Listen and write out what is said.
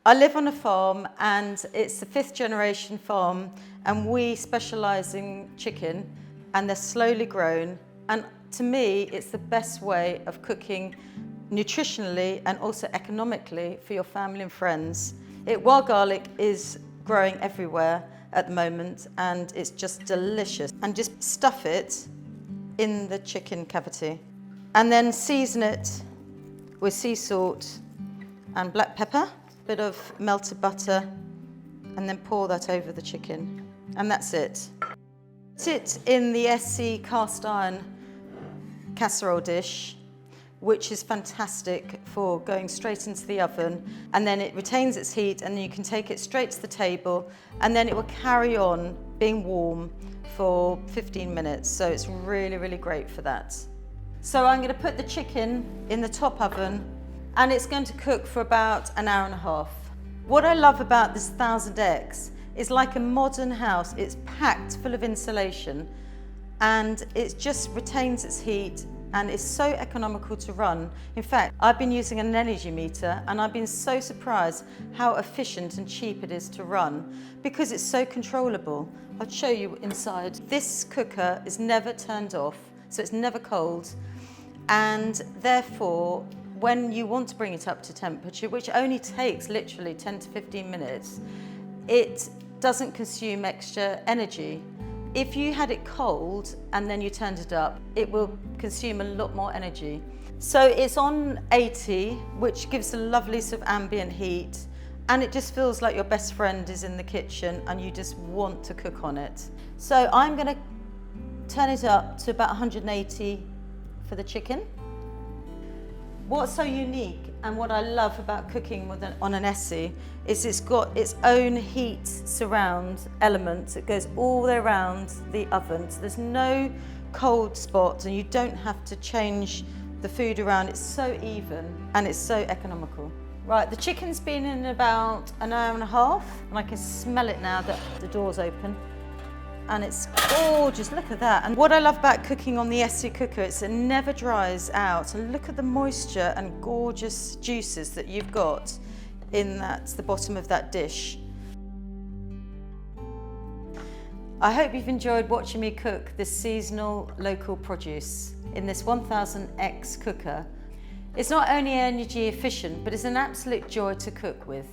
I live on a farm and it's the 5th generation farm, and we specialise in chicken, and they're slowly grown. And to me, it's the best way of cooking nutritionally and also economically for your family and friends. Wild garlic is growing everywhere at the moment, and it's just delicious. And just stuff it in the chicken cavity and then season it with sea salt and black pepper, a bit of melted butter, and then pour that over the chicken, and that's it. Put it in the ESSE cast iron casserole dish, which is fantastic for going straight into the oven, and then it retains its heat, and you can take it straight to the table, and then it will carry on being warm for 15 minutes. So it's really, really great for that. So I'm going to put the chicken in the top oven, and it's going to cook for about an hour and a half. What I love about this 1000X is, like a modern house, it's packed full of insulation, and it just retains its heat and is so economical to run. In fact, I've been using an energy meter, and I've been so surprised how efficient and cheap it is to run because it's so controllable. I'll show you inside. This cooker is never turned off, so it's never cold, and therefore when you want to bring it up to temperature, which only takes literally 10 to 15 minutes, it doesn't consume extra energy. If you had it cold and then you turned it up, it will consume a lot more energy. So it's on 80, which gives a lovely sort of ambient heat, and it just feels like your best friend is in the kitchen and you just want to cook on it. So I'm going to turn it up to about 180 for the chicken. What's so unique and what I love about cooking on an ESSE is it's got its own heat surround element that goes all the way around the oven. So there's no cold spots, and you don't have to change the food around. It's so even and it's so economical. Right, the chicken's been in about an hour and a half, and I can smell it now that the door's open. And it's gorgeous, look at that. And what I love about cooking on the ESSE cooker is it never dries out. And look at the moisture and gorgeous juices that you've got in the bottom of that dish. I hope you've enjoyed watching me cook this seasonal local produce in this 1000X cooker. It's not only energy efficient, but it's an absolute joy to cook with.